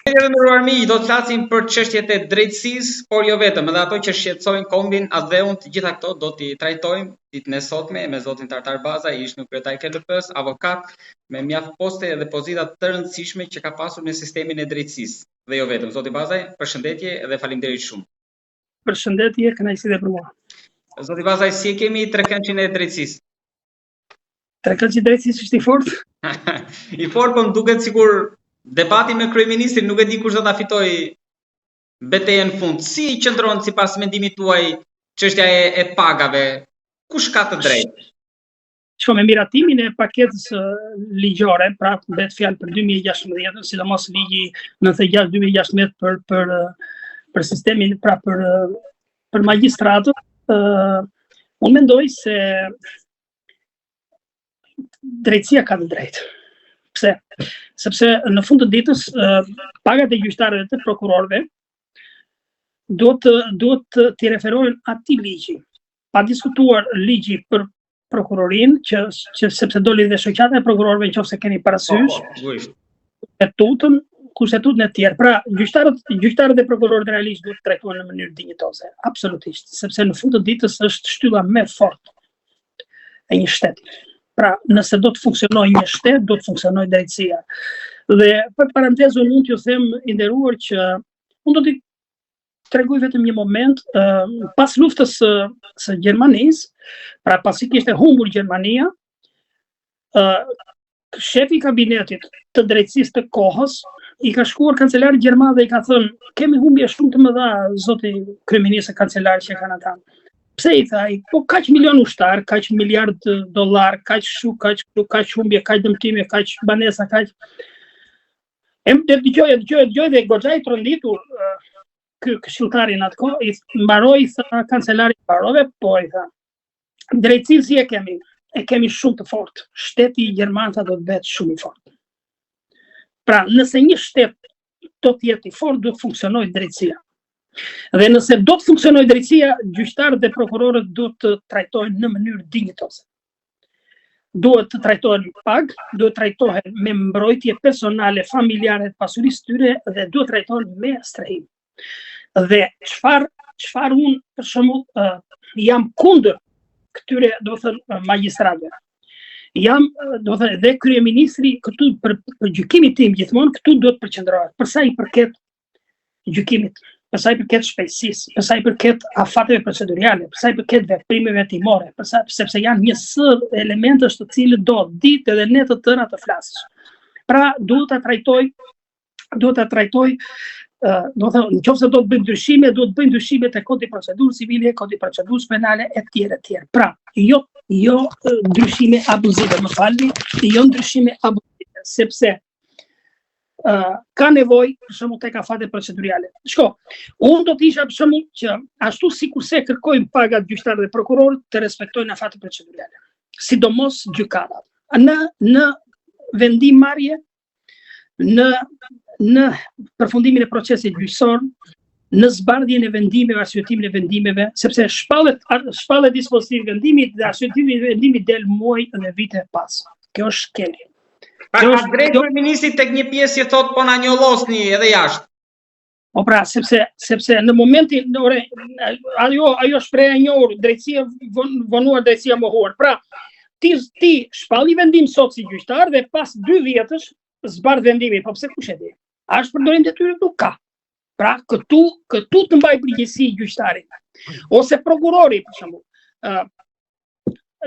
Të nderuar miq, do të flasim për çështjet e drejtësisë, por jo vetëm, edhe ato që shqetësojnë kombin, atë dhe unë të gjitha këto do t'i trajtojmë ditën e sotme me zotin Tartar Baza, ish kryetari i KLP-s, avokat me mjaft poste dhe pozita të rëndësishme që ka pasur në sistemin e drejtësisë. Dhe jo vetëm, zoti Bazaj, përshëndetje dhe faleminderit shumë. Përshëndetje, kënaqësi dhe për mua. Zoti Bazaj, si e kemi trekëndçin e drejtësisë? Trekëndçi i drejtësisë është i fortë? I fortë, po më duket sikur debati me kryeministrin nuk e di kush do ta fitoj betejën në fund. Si qëndron sipas mendimit tuaj çështja e pagave? Kush ka të drejtë? Me miratimin e paketës ligjore, pra bëhet fjalë për 2016, sidomos ligji 96/2016 për sistemin, pra për magjistratët, unë mendoj se drejtësia ka të drejtë. Pse? Sepse në fund të ditës pagat e gjyqtarëve dhe të prokurorëve duhet të referohen atij ligji. Pa diskutuar ligji për prokurorin, që sepse doli dhe shoqata e prokurorëve nëse keni parasysh kushtetutën e tjerë. Pra, gjyqtarët e prokurorët realisht duhet të trajtohen në mënyrë dinjitoze, absolutisht, sepse në fund të ditës është shtylla më e fortë e një shteti. Pra, nëse do të funksionojë një shtet, do të funksionojë drejtësia. Dhe për parantezë mund t'ju them i nderuar që unë do t'i tregoj vetëm një moment, pas luftës së Gjermanisë, pra pasi kishte humbur Gjermania, shefi i kabinetit të drejtësisë të kohës i ka shkuar kancelarit gjerman dhe i ka thënë: kemi humbje shumë të mëdha, zoti kryeminist e kancelar që kanë ata. Pse i thaj, po kaq milion ushtar, kaq miliard dollar, kaq shu, kaq humbje, kaq dëmtime, kaq banesa, kaq. Dëgjoj dhe goxha i tronditur ky këshilltari në atë kohë, i mbaroi sa kancelari mbarove, po i tha: drejtësinë si e kemi shumë të fortë. Shteti i gjermanëve do të bëhet shumë i fortë. Pra, nëse një shtet do të jetë i fortë, do të funksionojë drejtësia. Dhe nëse do të funksionojë drejtësia, gjyqtarët dhe prokurorët do të trajtohen në mënyrë dinjitoze. Duhet të trajtohen pagë, duhet të trajtohen me mbrojtje personale, familjare të pasurisë tyre dhe duhet të trajtohen me strehim. Dhe çfarë unë për shembull jam kundër këtyre, do të thënë, magjistratëve. Jam, do të thënë, dhe kryeministri këtu për gjykimin tim gjithmonë këtu duhet përqendrohet. Për sa i përket gjykimit, për sa i përket shpejtësisë, për sa i përket afateve procedurale, për sa i përket veprimeve timore, sepse janë një sër elementësh të cilët do ditë edhe ne të tëra të flasësh. Pra, duhet ta trajtoj, do të thënë, nëse do të bëjmë ndryshime, duhet të bëjmë ndryshime te kodi procedurë civile, kodi procedurës penale e tjerë. Pra, jo ndryshime abuzive, më falni, jo ndryshime abuzive, sepse ka nevojë për shembull tek afatet procedurale. Shko, unë do të isha për shembull që ashtu sikurse kërkojmë pagat gjyqtarë dhe prokurorë të respektojnë afatet procedurale, sidomos gjykatat. Në vendimmarrje, në përfundimin e procesit gjyqësor, në zbardhjen e vendimeve, arsyetimin e vendimeve, sepse shpallet dispozitivi vendimit dhe arsyetimi i vendimit del muaj dhe vite pas. Kjo është shkelje. Ka drejt kryeministri tek një pjesë që thotë po na njollosni edhe jashtë. Po pra, sepse në momentin, ajo shpreha e njohur, drejtësia vonuar, drejtësia mohuar. Pra, ti shpalli vendim sot si gjyqtar dhe pas 2 vjetësh zbardh vendimin, po pse kush e di? A është përdorim detyre? Nuk ka. Pra, këtu të mbaj përgjegjësi gjyqtarit. Ose prokurori, për shembull,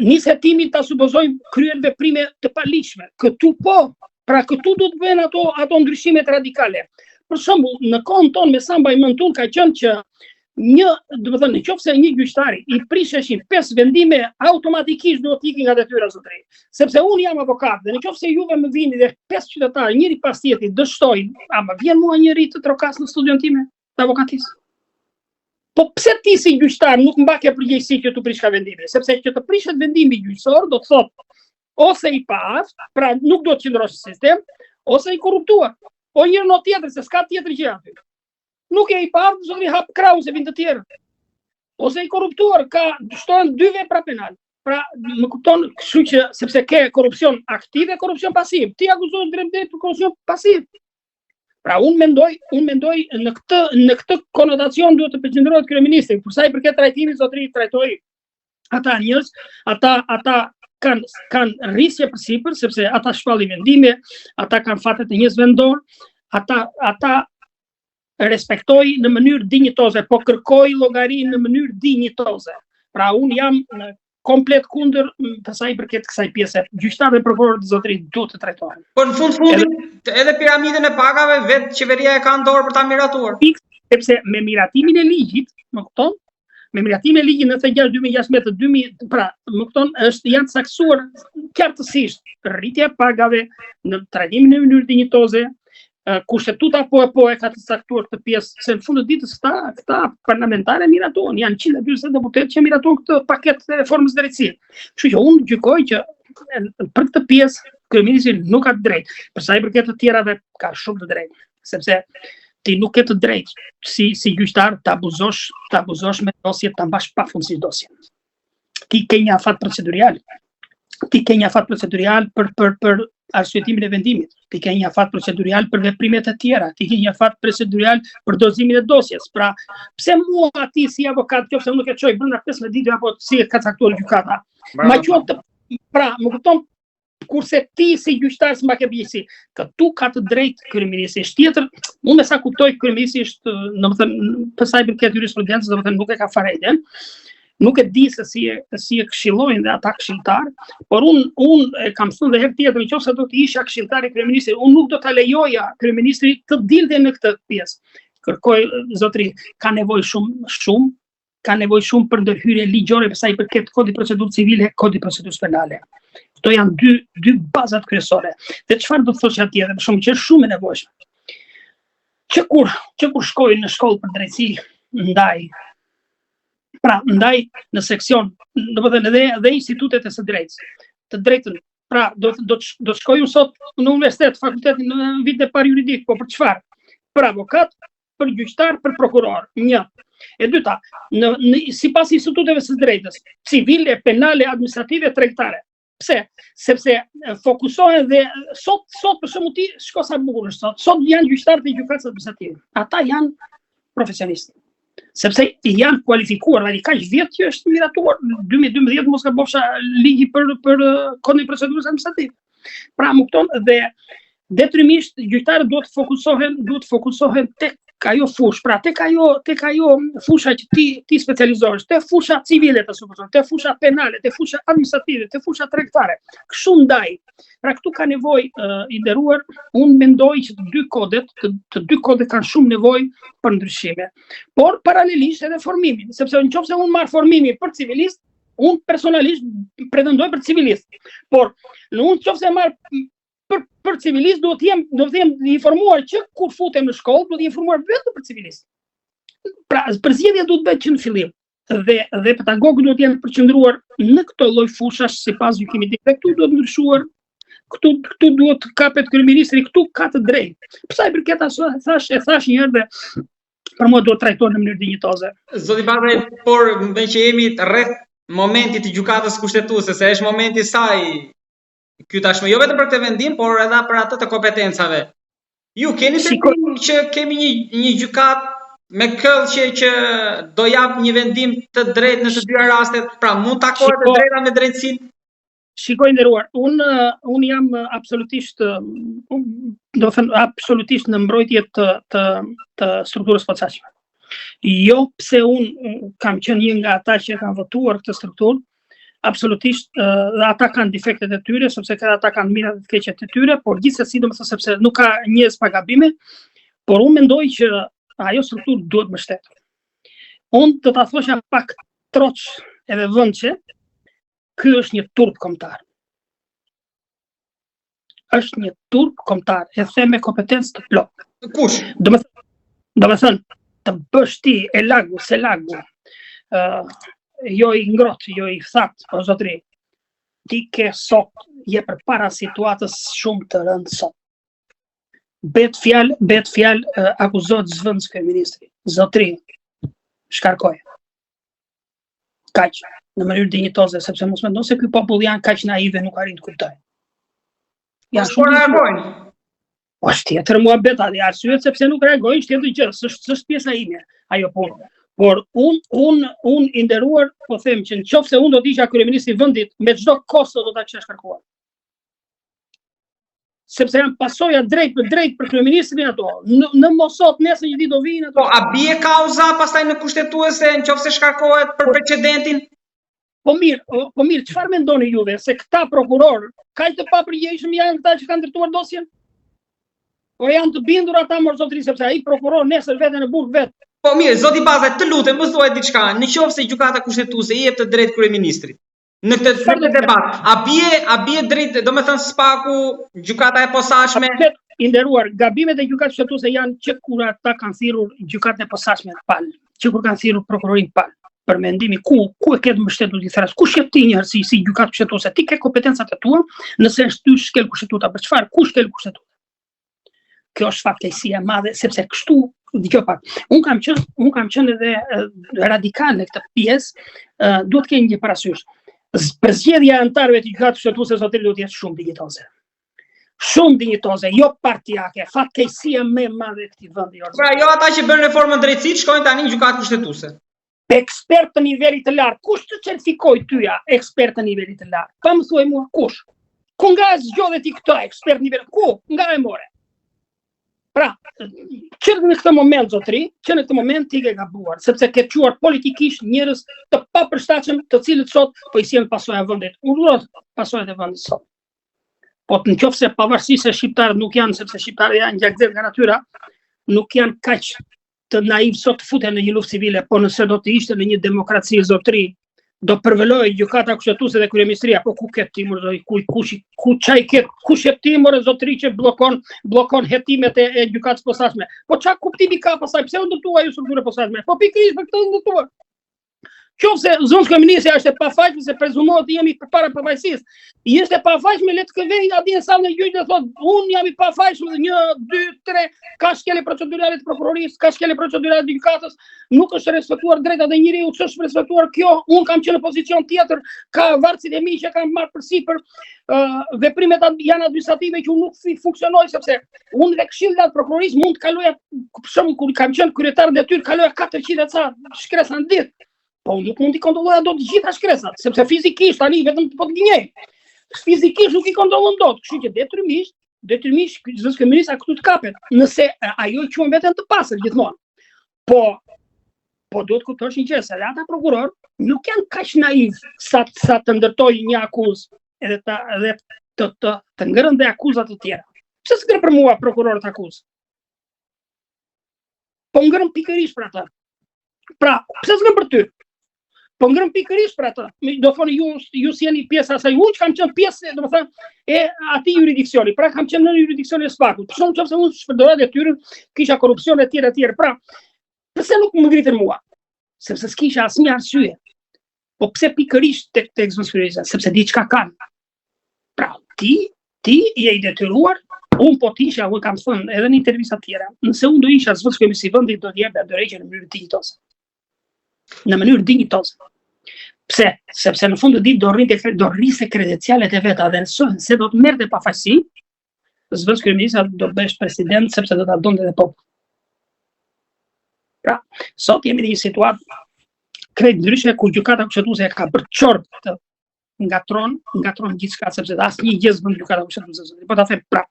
nis hetimin ta supozojmë kryer veprime të paligjshme. Këtu po, pra këtu do të bëhen ato ndryshimet radikale. Për shembull, në kohën tonë me sa mbaj mend unë ka qenë që nëse një gjyqtari i prisheshin 5 vendime, automatikisht duhet të ikin nga detyra zotëri. Sepse unë jam avokat dhe nëse juve më vini dhe 5 qytetarë njëri pas tjetrit dështojnë, a më vjen mua njëri të trokas në studion time të avokatisë? Po pse ti si gjyqtar nuk mbake përgjegjësi që tu prish ka vendime? Sepse që të prishet vendimi gjyqësor do të thotë ose i paaft, pra nuk do të qëndrosh në sistem, ose i korruptuar. Po njëri në tjetër, se s'ka tjetër gjë aty. Nuk e i paaft, zotëri hap krau se vin të tjerë. Ose i korruptuar, shtohen 2 vepra penale. Pra, më kupton, kështu që sepse ke korrupsion aktiv e korrupsion pasiv. Ti akuzohesh drejt për korrupsion pasiv. Pra unë mendoj në këtë konotacion duhet të përqendrohet kryeministri. Për sa i përket trajtimit, zotëri trajtoi ata njerëz, ata kanë rrisje përsipër, sepse ata shpallin vendime, ata kanë fatet e njerëz vendor, ata respektoi në mënyrë dinjitoze, po kërkoi llogari në mënyrë dinjitoze. Pra unë jam komplet kundër sa i përket kësaj pjese. Gjyqtarët dhe prokurorët zotëri duhet të trajtohen. Po në fundit edhe piramidën e pagave vetë qeveria e ka në dorë për ta miratuar. Sepse me miratimin e ligjit, më kupton? Me miratimin e ligjit 96/2016, pra, më kupton, janë saktuar qartësisht rritja e pagave në trajtimin në mënyrë dinjitoze. Kushtetuta po e ka të saktuar këtë pjesë, se në fund të ditës këta parlamentare miratuan, janë 140 deputetë që miratuan këtë paketë të reformës drejtësie. Kështu që unë gjykoj që për këtë pjesë kryeministri nuk ka të drejtë, për sa i përket të tjerave ka shumë të drejtë, sepse ti nuk ke të drejtë si gjyqtar të abuzosh me dosje, ta mbash pafundësisht dosjen. Ti ke një afat procedurial. Për arsyetimin e vendimit, ti ke një afat procedurial për veprimet e tjera, ti ke një afat procedurial për dozimin e dosjes. Pra, pse mua ti si avokat, nëse unë nuk e çoj brenda 15 ditë apo si e ka caktuar gjykata, ma quhet, pra, më kupton, kurse ti si gjyqtar s'ma ke bëjsi, këtu ka të drejtë kryeministri. Tjetër, unë me sa kuptoj kryeministri është, domethënë, për sa i përket jurisprudencës, domethënë nuk e ka fare iden. Nuk e di se si e këshillojnë dhe ata këshilltar, por unë kam thënë dhe herë tjetër, nëse do të isha këshilltar i kryeministrit, unë nuk do ta lejoja kryeministrit të dilte në këtë pjesë. Kërkoj zotëri, ka nevojë shumë për ndërhyrje ligjore për sa i përket kodit procedurë civile, kodit procedurës penale. Këto janë dy bazat kryesore. Dhe çfarë do të thosh atje, për shkak që është shumë e nevojshme. Që kur shkojnë në shkollë për drejtësi, ndaj në seksion, domethënë edhe institutet e së drejtës, të drejtën. Pra, do shkoj unë sot në universitet, fakultetin në vitin e parë juridik, po për çfarë? Për avokat, për gjyqtar, për prokuror. Një. E dyta, sipas instituteve së drejtës, civile, penale, administrative, tregtare. Pse? Sepse fokusohen dhe sot për shembull ti shko sa bukur është sot janë gjyqtarët e gjykatës administrative. Ata janë profesionistë. Sepse janë kualifikuar, dhe kaq vjet që është miratuar, në 2012 mos ka bofsha ligji për kodin e procedurës administrative. Pra më kupton, dhe detyrimisht gjyqtarët duhet të fokusohen tek ajo fushë, pra tek ajo fusha që ti specializohesh, te fusha civile të supozon, te fusha penale, te fusha administrative, te fusha tregtare. Kështu ndaj. Pra këtu ka nevojë i nderuar, unë mendoj që të dy kodet kanë shumë nevojë për ndryshime. Por paralelisht edhe formimin, sepse nëse unë marr formimin për civilist, unë personalisht pretendoj për civilist. Por nëse marr për civilist do të jem i informuar që kur futem në shkollë do të jem informuar vetëm për civilist. Pra, përzgjedhja duhet bëhet që në fillim. Dhe pedagogët duhet të jenë përqendruar në këto lloj fushash sipas gjykimit. Dhe këtu duhet ndryshuar, këtu duhet kapet kryeministri, këtu ka të drejtë. Sa i përket thash një herë dhe për mua duhet trajtuar në mënyrë dinjitoze. Zoti Babaj, por me që jemi rreth momentit të gjykatës kushtetuese, se është momenti i saj. Ky tashmë jo vetëm për këtë vendim, por edhe për atë të kompetencave. Ju keni besim që kemi një gjykat me këll që do jap një vendim të drejtë në të dyja rastet, pra mund takohet të drejta me drejtësinë? Shikoj nderuar, unë jam absolutisht në mbrojtje të strukturës posaçme. Jo pse unë kam qenë një nga ata që kanë votuar këtë strukturë, absolutisht dhe ata kanë defektet e tyre, sepse ata kanë mirat e keqet e tyre, por gjithsesi domethënë sepse nuk ka njerëz pa gabime, por unë mendoj që ajo strukturë duhet mbështetur. Unë do ta thosha pak troç edhe vëndçe, ky është një turp kombëtar. Është një turp kombëtar, e them me kompetencë të plotë. Kush? Domethënë të bësh ti e lagu, se lagu. Jo i ngrohtë, jo i thatë, po zotëri, ti ke sot, je përpara situatës shumë të rëndë sot. Bet fjalë akuzohet zvendës kryeministri. Zotëri, shkarkoj. Kaq, në mënyrë dinjitoze, sepse mos mendon se ky popull janë kaq naiv dhe nuk arrin të kuptojnë. Janë shumë reagojnë. Është tjetër muhabet, arsye sepse nuk reagojnë tjetër gjë, s'është pjesa ime ajo punë. Por unë i nderuar po them që nëse unë do të isha kryeministri i vendit, me çdo kosto do ta kisha shkarkuar. Sepse janë pasoja drejt për kryeministrin ato. Në mosot nesër një ditë do vinë ato. Po a bie kauza pastaj në kushtetuese nëse shkarkohet për precedentin? Po mirë, çfarë mendoni juve se këta prokuror kaq të papërgjegjshëm janë këta që kanë ndërtuar dosjen? Po janë të bindur ata më zotëri sepse ai prokuror nesër veten në burg vet. Po mirë, zoti Bazaj, të lutem, më thuaj diçka, nëse gjykata kushtetuese i jep të drejtë kryeministrit. Në këtë debat, a bie drejt, domethënë spaku gjykata e posaçme? I nderuar, gabimet e gjykatës kushtetuese janë që kur ata kanë thirrur gjykatën e posaçme pal, që kur kanë thirrur prokurorin pal. Për mendimin ku e ke mbështetur ti thras, kush jep ti një herësi si gjykatë kushtetuese, ti ke kompetencat e tua, nëse është ty shkel kushtetuta për çfarë, kush shkel kushtetuta? Kjo është fatkeqësia e madhe sepse kështu dëgjoj pak. Unë kam qenë edhe radikal në këtë pjesë, duhet të kemi një parasysh. Përzgjedhja e anëtarëve të gjykatës kushtetuese zotëri do të jetë shumë dinjitoze. Shumë dinjitoze, jo partijake, fatkeqësia më e madhe e këtij vendi. Pra, jo ata që bën reformën drejtësisht shkojnë tani në gjykatë kushtetuese. Ekspert të nivelit të lartë, kush të certifikoi tyja ekspert të nivelit të lartë? Pa më thuaj mua kush? Ku nga zgjodhe ti këtë ekspert nivel? Ku? Nga e more? Pra, që në këtë moment, zotëri, që në këtë moment ti ke gabuar, sepse ke quar politikisht njerëz të papërshtatshëm, të cilët sot po i sjellin pasojat e vendit. Urrot pasojat e vendit sot. Po nëse pavarësisht se shqiptarët nuk janë, sepse shqiptarët janë gjakzet nga natyra, nuk janë kaq të naiv sot të futen në një luftë civile, po nëse do të ishte në një demokraci zotëri, do përveloj gjykata kushtetuese dhe kryeministria, po ku ke ti më kush jep ti më zotëri që bllokon hetimet e gjykatës posaçme. Po çka kuptimi ka pastaj pse u ndërtua ajo strukturë posaçme? Po pikërisht për këtë ndërtuar. Qofse zonë kryeministja është e pafajshme se prezumohet jemi përpara pafajësisë. Është e pafajshme le të kthej atje në sallën e gjyqit dhe thotë unë jam i pafajshëm 1, 2, 3 ka shkelje procedurale të prokurorisë, ka shkelje procedurale të gjykatës, nuk është respektuar drejtat e njeriut, s'është respektuar kjo, unë kam qenë në pozicion tjetër, ka varësit e mi që kanë marrë përsipër veprimet janë administrative që unë nuk funksionoj sepse unë dhe këshillat prokurorisë mund të kaloja, për shembull kur kam qenë kryetar detyr kaloja 400 ca shkresa në ditë. Po nuk mund t'i kontrolloja dot të gjitha shkresat, sepse fizikisht tani vetëm po të gënjej. Fizikisht nuk i kontrollon dot, kështu që detyrimisht zëvendësisht kryeministra këtu të kapet, nëse ajo i quhen veten të pastër gjithmonë. Po duhet kuptosh një gjë, se ata prokuror nuk janë kaq naiv sa të ndërtojnë një akuzë edhe të ngërën dhe akuzat të tjera. Pse s'ngërën për mua prokurorët akuzë? Po ngërën pikërisht për ata. Pra, pse s'ngërën për ty? Po ngërën pikërisht për ata. Do thoni ju si jeni pjesë asaj, unë që kam qenë pjesë, domethënë, e atij jurisdiksioni. Pra kam qenë në jurisdiksionin e SPAK-ut. Për shkak se unë shpërdoja detyrën, kisha korrupsione etj. Pra, pse nuk më ngritën mua? Sepse s'kisha asnjë arsye. Po pse pikërisht tek zonsfyriza? Sepse diçka kanë. Pra, ti je i detyruar, unë po t'isha, unë kam thënë edhe në intervista tjera, nëse unë do isha zëvendësues i vendit do të jepja dorëheqje në mënyrë dinjitoze. Në mënyrë dinjitoze. Pse? Sepse në fund të ditë do rrise kredencialet e veta dhe nëse do të merrte pafajësi, zëvendësues kryeministra do bësh president sepse do ta donte edhe popull. Pra, sot jemi në një situatë krejt ndryshe ku gjykata kushtetuese ka bërë çorp të ngatron gjithçka sepse asnjë gjë s'bën gjykata kushtetuese. Po ta them pra.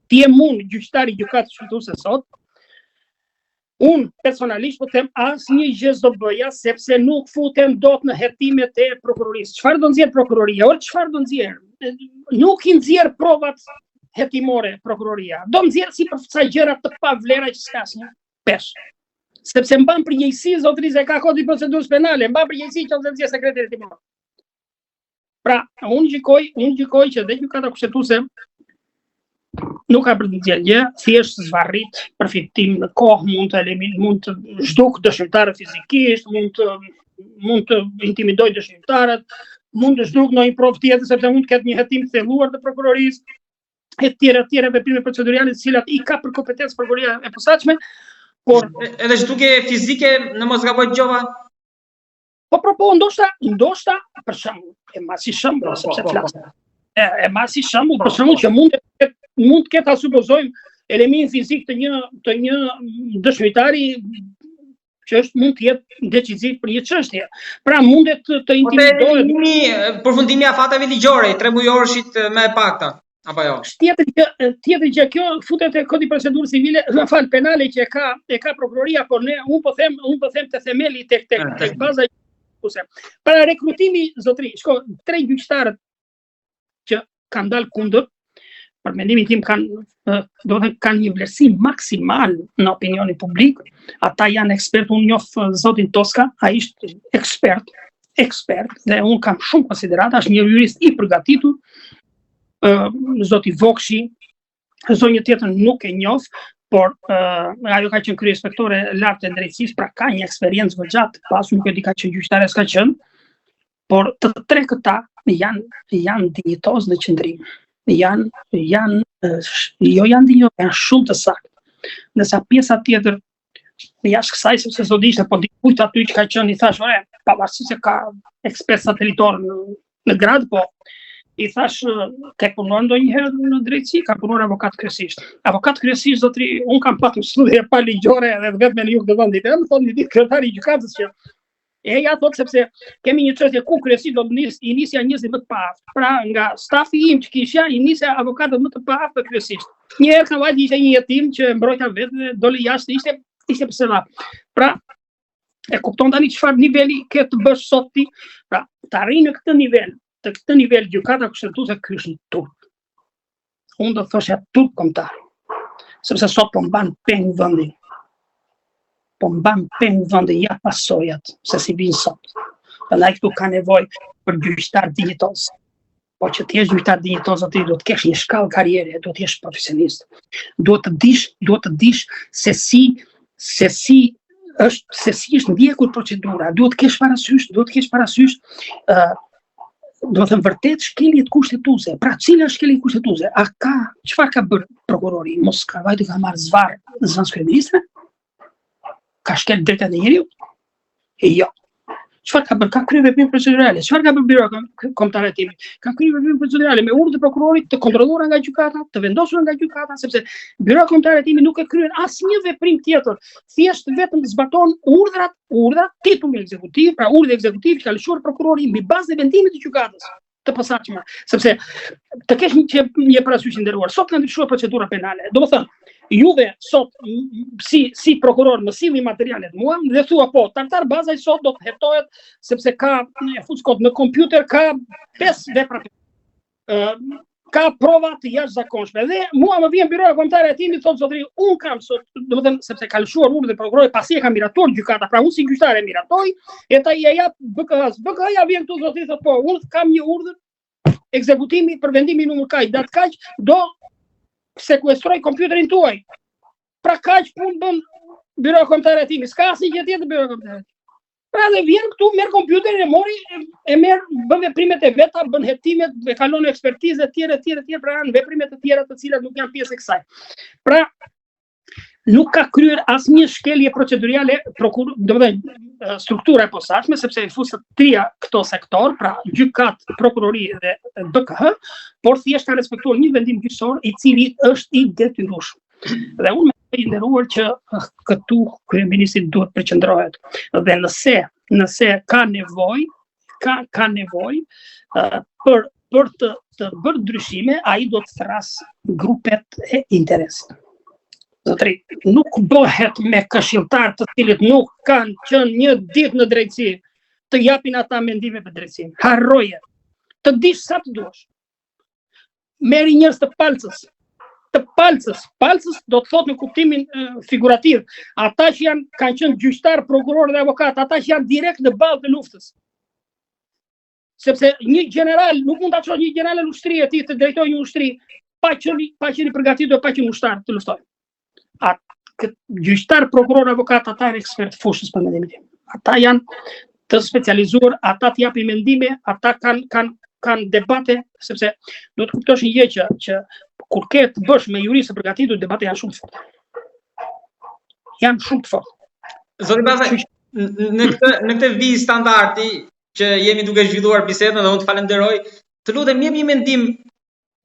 Ti e mund gjyqtari gjykatës kushtetuese sot. Unë personalisht po them asnjë gjë s'do bëja sepse nuk futem dot në hetimet e prokurorisë. Çfarë do nxjerr prokuroria? Çfarë do nxjerr? Nuk i nxjerr provat hetimore prokuroria. Do nxjerr si për ca gjëra të pavlera që s'ka asnjë pesh. Sepse mban përgjegjësi zotërisë ka kodin e procedurës penale, mban përgjegjësi që nxjerr sekretar hetimor. Pra, unë gjykoj që dhe gjykata kushtetuese nuk ka për të nxjerrje, thjesht zvarrit përfitim në kohë, mund të zhduk dëshmitarët fizikisht, mund të intimidoj dëshmitarët, mund të zhduk në një provë tjetër sepse mund të ketë një hetim të thelluar të prokurorisë, e tjera veprime procedurale të cilat i ka për kompetencë prokuroria e posaçme, por edhe zhduke fizike në mos gaboj dëgjova. Po, ndoshta për shembull, e masi shembull sepse flas. E masi shembull, për shembull që mund të ketë supozojmë elemin fizik të një dëshmitari që mund të jetë deciziv për një çështje. Pra mundet të intimidohet. Përfundimi afateve ligjore, 3 mujorshit më e pakta, apo jo? Tjetër që kjo futet e kodi procedurë civile, penale që e ka prokuroria, por unë po them të themeli tek baza ose. Para rekrutimi zotri, 3 gjyqtarët që kanë dalë kundër, për mendimin tim kanë një vlerësi maksimal në opinionin publik. Ata janë ekspert, unë njoh zotin Toska, ai është ekspert, dhe unë kam shumë konsiderata, është një jurist i përgatitur. Zoti Vokshi, zonjë tjetër nuk e njoh, por ajo ka qenë kryeinspektore lartë e drejtësisë, pra ka një eksperiencë gjatë, pas nuk e di ka qenë gjyqtare s'ka qenë, por të 3 këta janë dinjitoz në qëndrim. Janë shumë të saktë. Ndërsa pjesa tjetër jashtë kësaj, sepse sot ishte po dikujt aty që ka qenë, i thash, pavarësisht se ka ekspert satelitor në grad, po i thash, ke punuar ndonjëherë në drejtësi, ka punuar avokat kryesisht. Avokat kryesisht, zotri, unë kam patur studie pa ligjore edhe vetëm në jug të vendit. Më thonë një ditë kryetari i gjykatës që ja thot sepse kemi një çështje ku kryesisht do të nisja njerëzit më të paaftë. Pra nga stafi im që kisha, i nisja avokatët më të paaftë kryesisht. Një herë ka vajt ishte një jetim që mbrojtja vetë dhe doli jashtë, ishte pse va. Pra e kupton tani çfarë niveli ke të bësh sot ti. Pra të arrijë në këtë nivel gjykata kushtetuese ky është turp. Unë do thosha turp kombëtar. Sepse sot po mban peng vendin. Po mban peng vendin ja pasojat se si vinë sot. Prandaj këtu ka nevojë për gjyqtar dinjitoz. Po që ti je gjyqtar dinjitoz, aty do të kesh një shkallë karriere, do të jesh profesionist. Duhet të dish se si është ndjekur procedura, duhet të kesh parasysh, do të thënë vërtet shkeljet kushtetuese. Pra cila është shkelje kushtetuese? Çfarë ka bërë prokurori? Mos ka vajtë ka marrë zvan kryeministre? Ka shkel drejtat e njeriut? Jo. Çfarë ka bërë? Ka kryer veprime procedurale. Çfarë ka bërë Biro Kombëtare e Timit? Ka kryer veprime procedurale me urdhër të prokurorit, të kontrolluara nga gjykata, të vendosur nga gjykata, sepse Biro Kombëtare e Timit nuk e kryen asnjë veprim tjetër. Thjesht vetëm zbaton urdhrat titulli ekzekutiv, pra urdhri ekzekutiv që ka lëshuar prokurori mbi bazë të vendimit të gjykatës. Të posaçme, sepse të kesh një parasysh nderuar, sot ka ndryshuar procedura penale. Domethënë, juve sot si prokuror më sillni materialet mua dhe thua po, tartar baza sot do të hetohet sepse ka fuskot në kompjuter, ka 5 vepra. Ka prova të jashtëzakonshme dhe mua më vjen Biro Kombëtare e Timit thotë zotëri, un kam sot, domethënë sepse ka lëshuar urdhrin e prokurorit, pasi e ka miratuar gjykata, pra unë si gjyqtar e miratoj, e ta ja jap BK-s. BK-ja vjen këtu zotëri thotë po, unë kam një urdhër ekzekutimi për vendimin numër kaq, datë kaq, do sekuestroj kompjuterin tuaj. Pra kaq punë bën Biro Kombëtare e Timit, s'ka asnjë gjë tjetër Biro Kombëtare. Pra dhe vjen këtu, merr kompjuterin, bën veprimet e veta, bën hetimet, e kalon ekspertizë etj, pra janë veprimet e tjera të cilat nuk janë pjesë e kësaj. Pra nuk ka kryer asnjë shkelje procedurale, domethënë struktura e posaçme, sepse i fusët 3 këto sektor, pra gjykat, prokurori dhe BK, por thjesht ka respektuar një vendim gjyqësor i cili është i detyrueshëm. Dhe unë i nderuar që këtu kryeministri duhet përqendrohet dhe nëse ka nevojë për të bërë ndryshime, ai do të thras grupet e interesit. Zotri, nuk bëhet me këshilltar të cilët nuk kanë qenë një ditë në drejtësi të japin ata mendime për drejtësinë. Harroje. Të dish sa të duash. Merri njerëz të palcës. Palcës do të thotë në kuptimin figurativ. Ata që kanë qenë gjyqtar, prokuror dhe avokat, ata që janë direkt në ballë të luftës. Sepse një general nuk mund ta çosh një general në ushtri e tij të drejtojë një ushtri pa qenë i përgatitur, pa qenë ushtar të luftojë. Gjyqtar, prokuror, avokat, ata janë ekspert fushës për mendimin tim. Ata janë të specializuar, ata të japin mendime, ata kanë debate, sepse do të kuptosh një gjë që kur ke të bësh me juristë të përgatitur, debatet janë shumë të forta. Janë shumë të forta. Zoti Bazaj, në këtë vijë standardi që jemi duke zhvilluar bisedën dhe unë të falenderoj, të lutem jep një mendim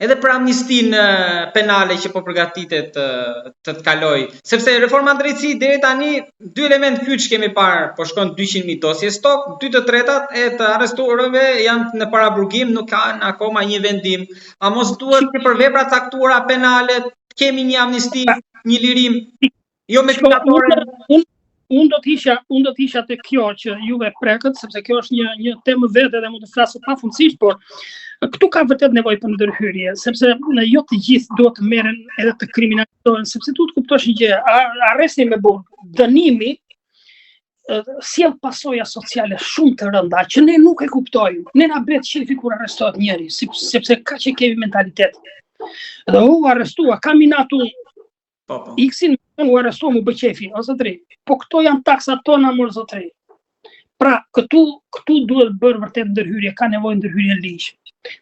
edhe për amnistinë penale që po përgatitet të kaloj, sepse reforma drejtësi deri tani dy element kyç kemi parë, po shkon 200.000 dosje stok, 2/3 e të arrestuarve janë në paraburgim, nuk kanë akoma një vendim. A mos duhet që për vepra caktuara penale kemi një amnisti, një lirim, jo me diktatore? Unë do të isha te kjo që juve prekët, sepse kjo është një temë vetë dhe mund të flasë pafundësisht, por këtu ka vërtet nevojë për ndërhyrje, sepse jo të gjithë duhet të merren edhe të kriminalizohen, sepse tu të kuptosh një gjë, arresti me burg, dënimi sjell pasoja sociale shumë të rënda që ne nuk e kuptojmë. Ne na bëhet shefi kur arrestohet njëri, sepse kaq e kemi mentalitet. Dhe u arrestua, kaminatu X-in u arrestua mu bëqefi, o zotri. Po këto janë taksat tona, mor zotri. Pra, këtu duhet bërë vërtet ndërhyrje, ka nevojë ndërhyrje ligj.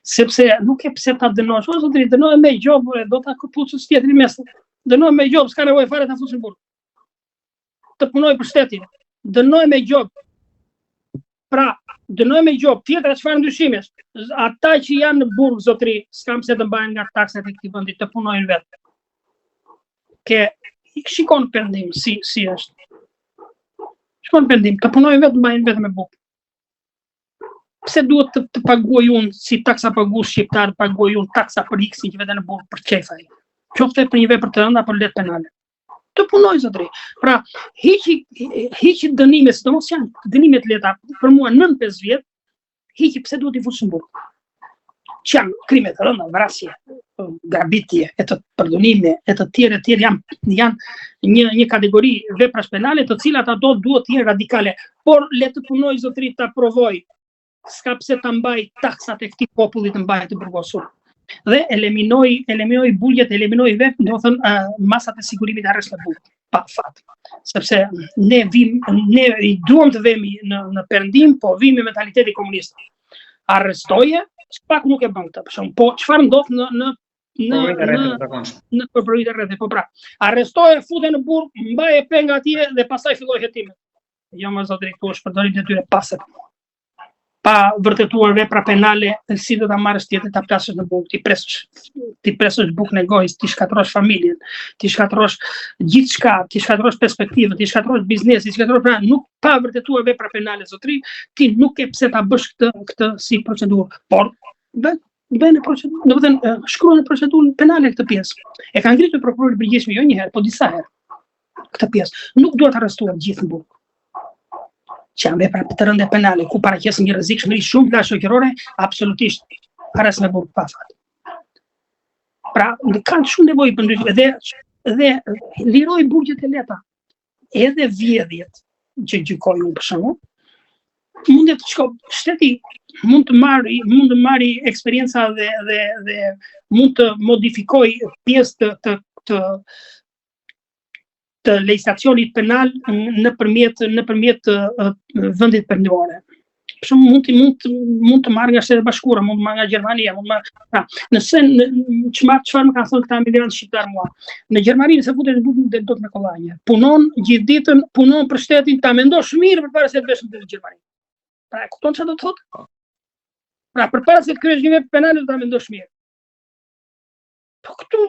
Sepse nuk e pse ta dënosh, o zotri, dënoje me gjob, do ta këpucës tjetri mes. Dënoje me gjob, s'ka nevojë fare ta fusën burg. Të punoj për shtetin. Dënoje me gjob. Pra, dënoje me gjob, tjetra çfarë ndryshimesh? Ata që janë në burg, zotri, s'kam pse të mbahen nga taksat e këtij vendi, të punojnë vetë. Shikon pendim si është. Shikon pendim, të punojnë vetë, mbajnë vetë me bukë. Pse duhet të paguaj unë, si taksa pagues shqiptar, paguaj unë taksa për X-in që vete në burg për çefaj. Qoftë për një vepër të rënda për letë penale. Të punoj zotri. Pra, hiqi dënime, sidomos janë dënimet leta, për mua 9-5 vjet, hiqi pse duhet i fusë në burg. Që janë krime të rënda, vrasje, grabitje, e të përdunime, e të tjerë janë një kategori veprash penale të cilat ato duhet të jenë radikale, por le të punoj zotri ta provoj, s'ka pse ta mbaj taksat e këtij populli të mbaj të burgosur. Dhe eliminoj buljet, eliminoj vetë, do të thënë masat e sigurimit arrest në burg, pa fat. Sepse ne i duam të vemi në perëndim, po vim me mentaliteti komunist. Arrestoje, pak nuk e bën këtë, për shembull, po çfarë ndodh në përbërjet e rrethit, po pra. Arrestoje, futen në burg, mbaje penga atje dhe pastaj filloi hetimet. Jo më zotri, këtu është përdorim detyre paset. Pa vërtetuar vepra penale, si do ta marrësh tjetër ta plasësh në burg, ti presësh bukën e gojës, ti shkatrosh familjen, ti shkatrosh gjithçka, ti shkatrosh perspektivën, ti shkatrosh biznesin, ti shkatrosh pra nuk pa vërtetuar vepra penale zotri, ti nuk e pse ta bësh këtë si procedurë, por bëjnë procedurë, do të thënë shkruan në procedurën penale këtë pjesë. E ka ngritur prokurori i përgjithshëm jo një herë, po disa herë. Këtë pjesë nuk duhet arrestuar gjithë në burg. Që janë vepra të rënda penale, ku paraqes një rrezikshmëri shumë të shoqërore, absolutisht arrest me burg pa fat. Pra, kanë shumë nevojë për ndryshime dhe liroj burgjet e leta. Edhe vjedhjet që gjykoj unë për shembull, mundet të shko shteti mund të marri eksperjenca dhe mund të modifikoj pjesë të legislacionit penal nëpërmjet vendit perëndimore. Për shembull mund të marrë nga Shtetet Bashkuara, mund të marrë nga Gjermania, nëse çfarë më kanë thënë këta emigrantë shqiptar mua. Në Gjermani nëse futesh në burg do të me kollajë. Punon gjithë ditën, punon për shtetin, ta mendosh mirë përpara se të vesh në Gjermani. Pra, kupton çfarë do të thotë? Pra, përpara se të kryesh një vepër penale do ta mendosh mirë. Po këtu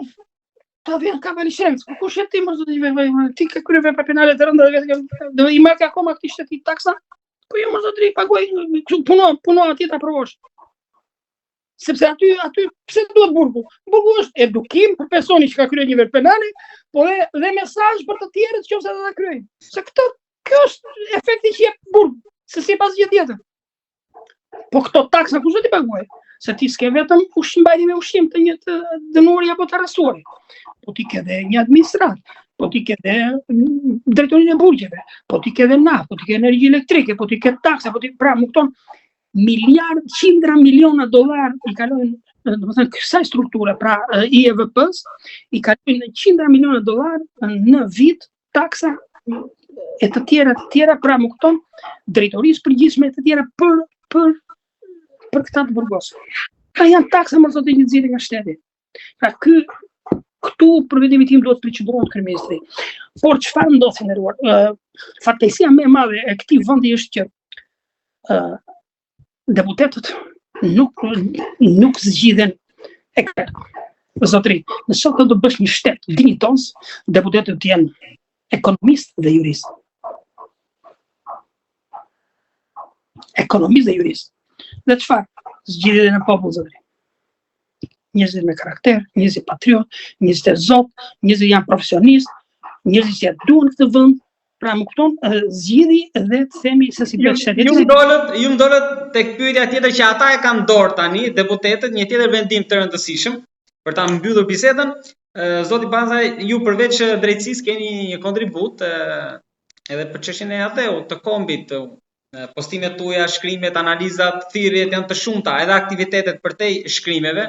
ta vjen kavalishenc, po kush e ti mos do të vëj, ti ke kryer vepra penale të rënda, do i marrë akoma këtij shteti taksa? Po jo mos do të paguaj, puno atje ta provosh. Sepse aty pse duhet burgu? Burgu është edukim për personin që ka kryer një vepër penale, po dhe mesazh për të tjerët nëse ata ta kryejnë. Se kjo është efekti që jep burgu, se sipas gjë tjetër. Po këto taksa kush do t'i paguaj? Se ti s'ke vetëm mbajtje me ushqim të një të dënuari apo të arrestuari. Po ti ke dhe një administrat, po ti ke dhe drejtorinë e burgjeve, po ti ke dhe naftë, po ti ke energji elektrike, po ti ke taksa, po ti pra më kupton qindra miliona dollar i kalojnë, domethënë kësaj strukture, pra IEVP-s i kalojnë qindra miliona dollar në vit taksa e të tjera, pra më kupton drejtorisë përgjithshme e të tjera për këta të burgosur. Ka janë taksa më sot një nxirrje nga shteti. Pra këtu për vendimin tim duhet të përqendrohet kryeministri. Por çfarë ndodh nderuar? Fatkeqësia më e madhe e këtij vendi është që deputetët nuk zgjidhen Zotri, nëse do të bësh një shtet dinjitos, deputetët të jenë ekonomist dhe jurist. Ekonomist dhe jurist. Dhe çfarë? Zgjidhjet në popull, zotri. Njerëzit me karakter, njerëzit patriot, njerëzit e zot, njerëzit janë profesionistë, njerëzit që duan këtë vend. Pra më kupton, zgjidhi dhe të themi se si bëhet shteti. Ju ndolët tek pyetja tjetër që ata e kanë dorë tani, deputetët, një tjetër vendim të rëndësishëm për ta mbyllur bisedën. Zoti Bazaj, ju përveç drejtësisë keni një kontribut edhe për çështjen e ADE-ut, të kombit, postimet tuaja, shkrimet, analizat, thirrjet janë të shumta, edhe aktivitetet përtej shkrimeve.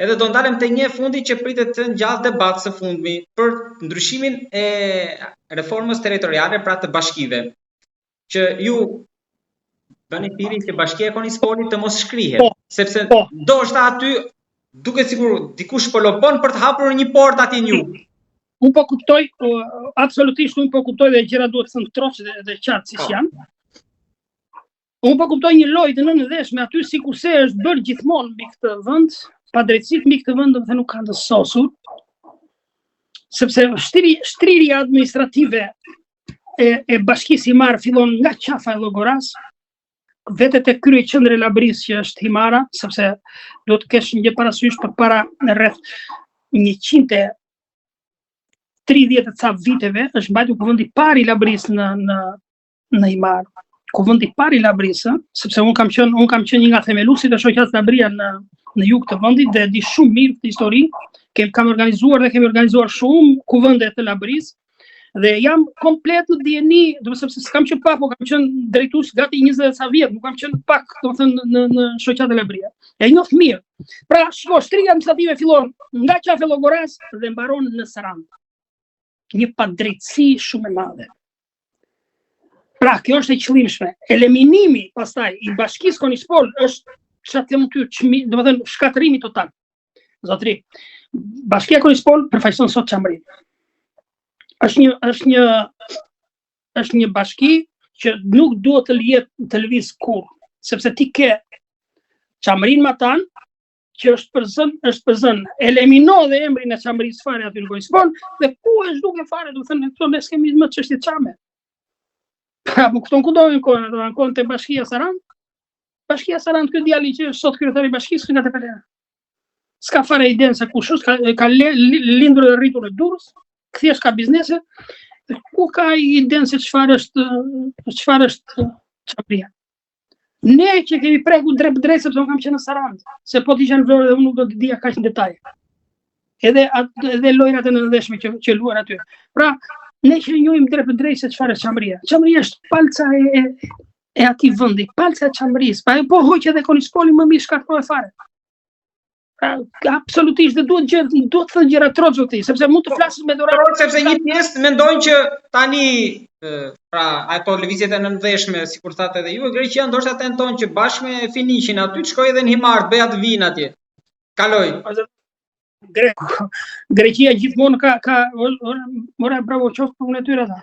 Edhe do ndalem te një fundi që pritet të ngjall debat së fundmi për ndryshimin e reformës territoriale pra të bashkive. Që ju bëni thirrje që Bashkia e Konispolit të mos shkrihet, sepse ndoshta aty duket sikur dikush po lopon për të hapur një portë atje një. Unë po kuptoj, absolutisht unë po kuptoj dhe gjëra duhet të thënë troqë dhe qartë si janë. Unë po kuptoj një lojë të nënëdheshme aty sikurse është bërë gjithmonë mbi këtë vend, pa drejtësi mbi këtë vend dhe nuk kanë të sosur, sepse shtrirja administrative e Bashkisë Himar fillon nga qafa e Llogoras, vetë te kryeqendra e Labris që është Himara, sepse duhet të kesh një parasysh përpara rreth 130 e ca viteve është mbajtur kuvendi i parë i Labris në Himar. Kuvendi i parë i Labris, sepse unë kam qenë një nga themeluesit e shoqatës Labria në jug të vendit dhe di shumë mirë këtë histori. Kemi organizuar shumë kuvende të Labris dhe jam komplet në dieni, sepse s'kam qenë pak, po kam qenë drejtues gati 20 ca vjet, nuk kam qenë pak, domethënë në shoqatën Labria. E njoh mirë. Pra, shiko, shtrirja administrative fillon nga qafa e Llogoras dhe mbaron në Sarandë. Një padrejtësi shumë e madhe. Pra, kjo është e qëllimshme. Eliminimi pastaj i Bashkisë Konispol është domethënë shkatërimi total. Zotri, Bashkia e Konispol përfaqëson sot Çamrinë. Është një bashki që nuk duhet të lihet të lëviz kurrë, sepse ti ke Çamrinë Matan, që është për zën, elimino dhe emrin e Çamrisë fare aty në Konispol dhe ku është duke fare, domethënë këto ne s'kemi më çështje çame. Pra, më kupton ku do në kohën të Bashkia Sarandë? Bashkia Sarandë, këtë djali që është sot kryetari i bashkisë nga Tepelera. S'ka fare idenë se kush është, ka lindur dhe rritur në Durrës, thjesht ka biznese, ku ka idenë se çfarë është Çamria. Ne që kemi prekur drejt sepse unë kam qenë në Sarandë, se po t'isha në Vlorë dhe unë nuk do të dija kaq në detaj. Edhe lojrat e nëndeshme që luan aty. Pra, ne që njohim drejt se çfarë është Çamria. Çamria është palca e atij vendi, palca e Çamrisë. Pa po hoq edhe Konispoli më mirë shkatërrohet fare. Pra, absolutisht dhe duhet të thënë gjëra troxoti, sepse mund të flasim me dorë. Sepse një pjesë mendojnë që tani pra ato lëvizjet e nëndeshme, sikur thatë edhe ju, Greqia ndoshta tenton që bashkë me Finiqin aty të shkojë edhe në Himar, bëja të vinë atje. Kaloj. Greqia gjithmonë ka ora bravo qoftë për unë tyre ata.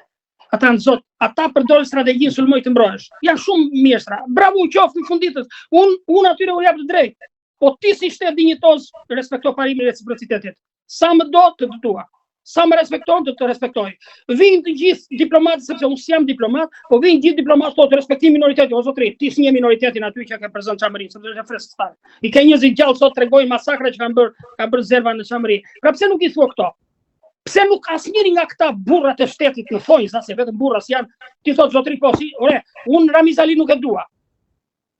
Ata në zot, ata përdorin strategjinë sulmoj të mbrohesh. Janë shumë mjeshtra. Bravo qoftë në funditës. Unë atyre u jap të drejtë. Po ti si shtet dinjitoz respekto parimin e reciprocitetit. Sa më do të dëtua. Sa më respekton të respektoj. Vijnë të gjithë diplomatë, sepse unë s'jam diplomat, po vijnë gjithë diplomatë thotë respektim minoriteti, o zotri, ti s'nje minoritetin aty që ka prezant Çamrinë, sepse është freskë stare. I ka njerëz gjallë sot tregojnë masakra që kanë bërë zerva në Çamri. Pra pse nuk i thua këto? Pse nuk asnjëri nga këta burrat e shtetit në thonjë, sa se vetëm burras janë, ti thot zotri po si, ore, unë Ramiz Ali nuk e dua.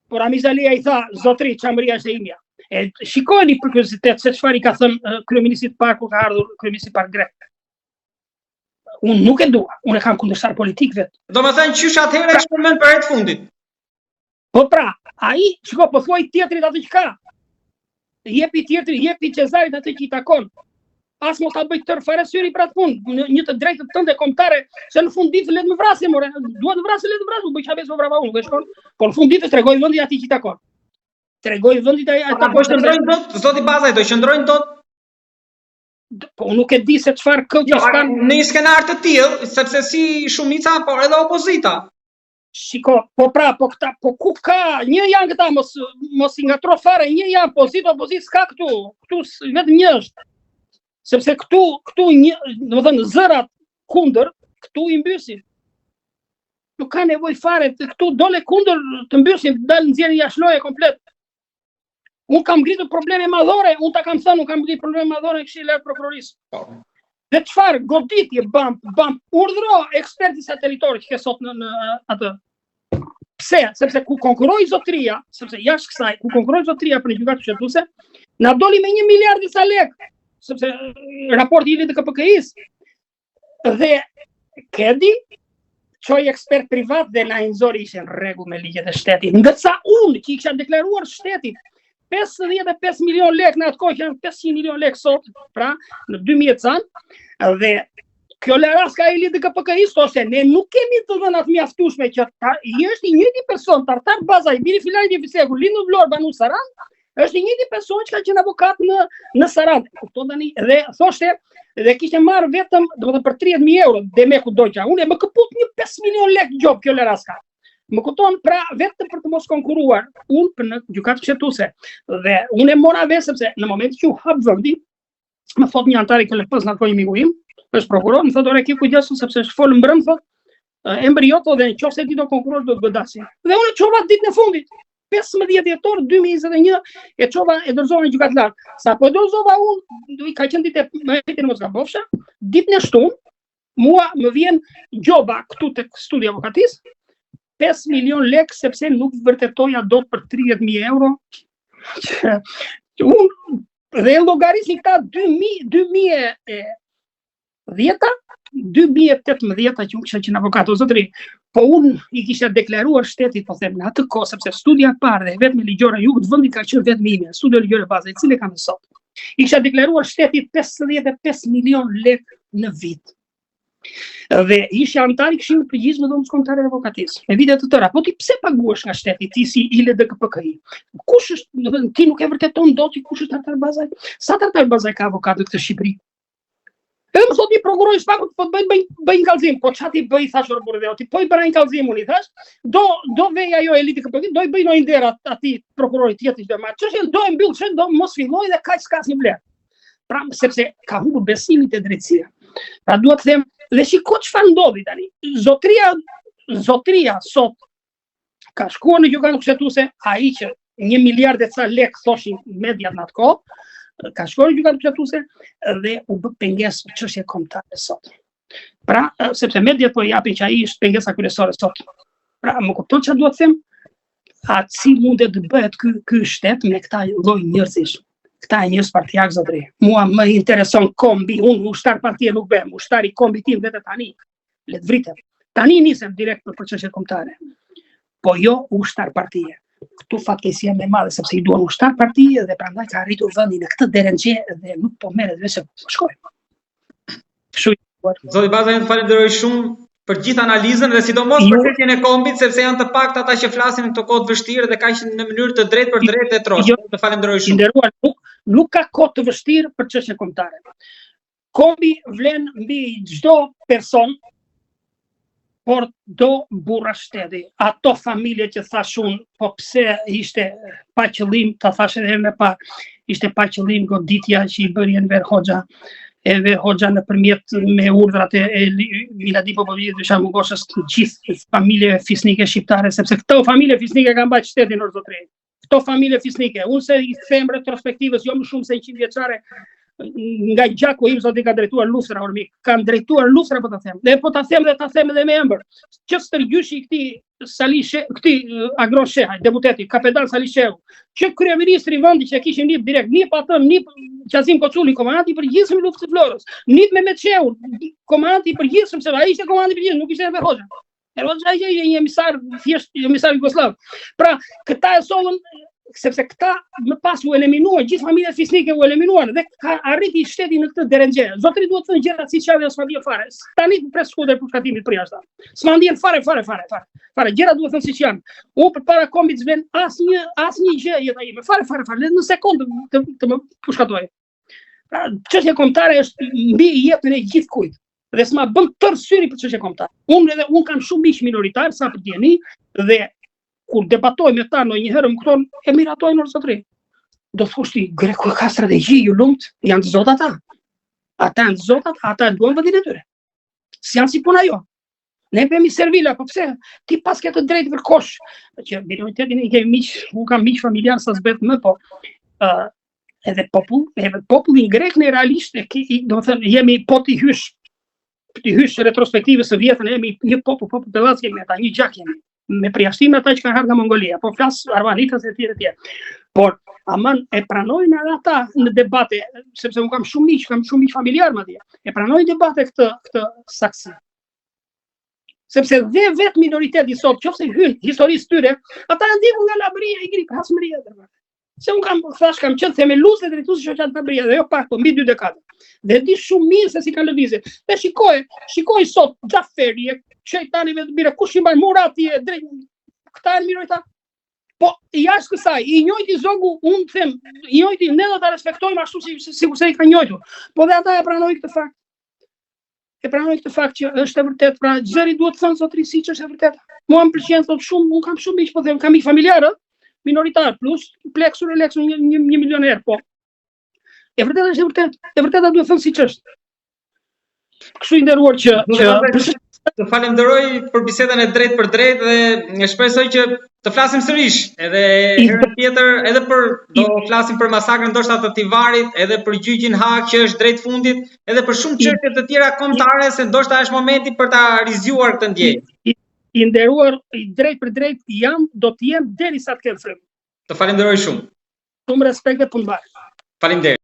Po Ramiz Ali ai tha, zotri, Çamria është e imja. E shikojeni për kuriozitet se çfarë i ka thënë kryeministit park kur ka ardhur kryeministi park grek. Unë nuk e dua, unë e kam kundërshtar politik vetë. Domethënë qysh atëherë e shpërmend për herë fundit. Po pra, ai, shiko, po thuaj tjetrit atë që ka. Jepi tjetrit, jepi Cezarit atë që i takon. As mos ta bëj tërë fare syri për atë punë, një të drejtë tënde kombëtare, se në fund ditës le të më vrasim, more. Duhet të vrasë, le të vrasë, bëj çabes po brava unë, dhe shkon. Po në fund ditës tregoj vendi atij që i takon. Tregoj vendit ai ata po shndrojnë dot, zoti Bazaj do qëndrojnë dot. Po nuk e di se çfarë këllë kanë në një skenar të tillë, sepse si shumica, por edhe opozita. Shiko, po këta, po ku ka, një janë këta, mos i ngatro fare, një janë opozit s'ka këtu vetëm një është. Sepse këtu një, domethënë zërat kundër, këtu i mbysin. Nuk ka nevojë fare, këtu dole kundër të mbysin, dalë nxjerrin jashtëloje komplet. Unë kam ngritur probleme madhore, unë ta kam thënë, unë kam ngritur probleme madhore në Këshillin e Prokurorisë. Dhe çfarë goditje bam urdhëro eksperti satellitor që ke sot në atë. Pse? Sepse ku konkurroi zotëria, sepse jashtë kësaj ku konkurroi zotëria për një gjykatë shërbëtuese, na doli me 1 miliard disa lekë, sepse raporti i LDKPK-s dhe Kedi çoi ekspert privat dhe na nxori ishte në rregull me ligjet e shtetit. Ndërsa unë që i kisha deklaruar shtetit 55 milion lekë në atë kohë, janë 500 milion lekë sot, pra në 2000 canë, dhe kjo Leraska e LDKPK-s thoshte ne nuk kemi të dhënat mjaftueshme që është i njëjti person, Tartar Bazaj, biri Filani Fiseku, Lindu Vlor, Banu Sarand, është i njëjti person që ka qenë avokat në Sarand. Kupton tani dhe thoshte dhe kishte marrë vetëm, domethënë për 30.000 euro Demeku Doqa. Unë më kaput një 5 milion lekë gjop kjo Leraska. Më kupton, pra vetëm për të mos konkuruar unë për në gjykatë mbështetuese. Dhe unë e mora vesh sepse në momentin që u hap vendi, më thot një antar i KLP-s në atë kohë një miku im, është prokuror, më thotë ore ki kujdesu sepse është fol mbrëm, thotë embrioto dhe nëse ti do konkurosh do të godasin. Dhe unë çova ditën e fundit, 15 dhjetor 2021 e çova e dorëzova në gjykatë lart. Sa po dorëzova unë, ka qenë ditë më mos gabofsha, ditën e shtunë, mua më vjen gjoba këtu tek studi avokatis, 5 milion lekë sepse nuk vërtetoja dot për 30.000 euro. Unë dhe llogarisni këta 2010, 2018 që unë kisha qenë avokat o zotëri, po unë i kisha deklaruar shtetit, po them në atë kohë, sepse studia e parë dhe vetëm ligjore jugut vendi ka qenë vetëm ime, studio ligjore baze, e cilë kam sot. I kisha deklaruar shtetit 55 milion lekë në vit. Dhe isha antar i Këshillit Përgjithshëm të Dhomës Kombëtare të Avokatisë. Me vite të tëra, po ti pse paguash nga shteti ti si i LDKPK-i? Kush është, domethënë ti nuk e vërteton dot kush është Tartar Bazaj? Sa Tartar Bazaj ka avokatët këtë Shqipëri? Edhe më thot një prokurori spaku po bëj kallëzim, po çati bëj thash orburë ti po i bëra një kallëzim unë thash, do vej ajo eliti KPK, do i bëj një nder atij prokurorit tjetër që do marr. Çështën do e mbyll, çën do mos filloj dhe kaq s'ka asnjë vlerë. Pra sepse ka humbur besimin te drejtësia. Pra duhet të them, dhe shiko çfarë ndodhi tani. Zotëria sot ka shkuar në gjykatën mbështetuese, ai që 1 miliard e ca lekë thoshin mediat në atë kohë, ka shkuar në gjykatën mbështetuese dhe u bë pengesë çështje kombëtare sot. Pra, sepse mediat po japin që ai është pengesa kryesore sot. Pra, më kupton çfarë duhet të them? A si mundet të bëhet ky shtet me këta lloj njerëzish? Këta e njërës partijak zotëri. Mua më intereson kombi, unë ushtar partije nuk bëhem, ushtari kombi tim vete tani, le të vritem. Tani nisem direkt për çështje kombëtare. Po jo ushtar partije. Këtu fatkeqësia më e madhe sepse i duan ushtar partije dhe prandaj ka arritur vendin në këtë derengje dhe nuk po merret vesh se shkoj. Zoti Bazaj, ju falenderoj shumë për gjithë analizën dhe sidomos për çështjen e kombit, sepse janë të paktë ata që flasin në këto kohë të vështirë dhe kaq në mënyrë të drejtë për drejtë dhe trosh. Të falenderoj shumë. Nderuar, nuk ka kohë të vështirë për çështje kombëtare. Kombi vlen mbi çdo person, por do burra shteti. Ato familje që thash unë, po pse ishte pa qëllim, ta thash edhe herën e parë, ishte pa qëllim goditja që i bëri Enver Hoxha. Edhe Hoxha nëpërmjet me urdhrat e Miladi Popovit dhe Shamugoshës gjithë familje fisnike shqiptare, sepse këto familje fisnike kanë mbajtur shtetin në zotëri. Këto familje fisnike, unë se i them retrospektivës jo më shumë se 100 vjeçare, nga gjaku im zoti ka drejtuar lustra ormik, kanë drejtuar lustra po ta them. Dhe po ta them edhe me ëmbël. Që stërgjyshi këtij Agron Shehaj, deputeti, kapetan Sali Shehu, që kryeministri i vendit që kishin nip direkt, nip Qazim Koculi, komandanti i përgjithshëm i luftës së Florës, nip Mehmet Shehu, komandanti i përgjithshëm, se ai ishte komandanti i përgjithshëm, nuk ishte Enver Hoxha. Hoxha ishte një emisar, thjesht emisar jugosllav. Pra, këta e sollën sepse këta më pas u eliminuan, gjithë familjet fisnike u eliminuan dhe ka arriti shteti në këtë derengje. Zotëri duhet të thënë gjërat siç janë, s'ma vjen fare. Tani pres skuadër për shkatimin për jashtë. S'ma ndjen fare. Gjërat duhet të thënë siç janë. U përpara kombit vjen asnjë gjë jeta ime. Fare. Në sekondë të më pushkatoj. Pra, çështja kombëtare është mbi jetën e gjithkujt. dhe s'ma bën tërë syri për çështje kombëtare. Unë kam shumë miq minoritar sa për djeni dhe kur debatoj me ta ndonjëherë më thonë e miratojnë në zotëri. Do thosh ti, Greku ka strategji, ju lumt, janë të zotat ata. Ata janë të zotat, ata duan vendin e tyre. S'janë si puna jo. Ne bëmi servila, po pse? Ti pas ke të drejtë për kosh. Që minoritetin i kemi miq, unë kam miq familjar sa s'bet më, po edhe popullin grek në realisht do të thënë jemi po ti hysh retrospektivës së vjetën, jemi një popull pellac jemi ata, një gjak jemi. Me përjashtim ata që kanë ardhur nga Mongolia, po flas arvanitës e tjerë. Por aman e pranojnë ata në debate, sepse unë kam shumë miq familjar madje. E pranojnë debate këtë saksi. Sepse dhe vetë minoriteti sot, qofse hyn historisë tyre, ata ndjekin nga labëria i grip, hasmëria dhe se unë kam qenë themelues dhe drejtues i shoqatë Labëria dhe jo pak, po mbi 2 dekada. Dhe di shumë mirë se si kanë lëvizje. Dhe shikoj sot Xhaferi, shejtanive të mira, kush i mban Murati e drejt. Këta janë minoritar. Po jashtë kësaj, i njëjti zogu, unë them, i njëjti ne do ta respektojmë ashtu sikurse i ka njëjtur. Po dhe ata e pranojnë këtë fakt. E pranoj këtë fakt që është e vërtet, pra zëri duhet të thënë zotëri siç është e vërtet. Mua më pëlqen thot shumë, unë kam shumë miq, po them, kam miq familjarë, minoritar plus pleksur një milioner, po. E vërteta është e vërtet. E vërteta duhet thënë siç është. Kështu i nderuar që të falenderoj për bisedën e drejt për drejt dhe shpresoj që të flasim sërish, edhe herë tjetër, edhe do flasim për masakrën ndoshta të Tivarit, edhe për gjyqin Hak që është drejt fundit, edhe për shumë çështje të tjera kombëtare se ndoshta është momenti për ta rizgjuar këtë ndjenjë. I nderuar, i drejt për drejt do të jem derisa të kem frym. Të falenderoj shumë. Shumë respekt dhe punëbar. Faleminderit.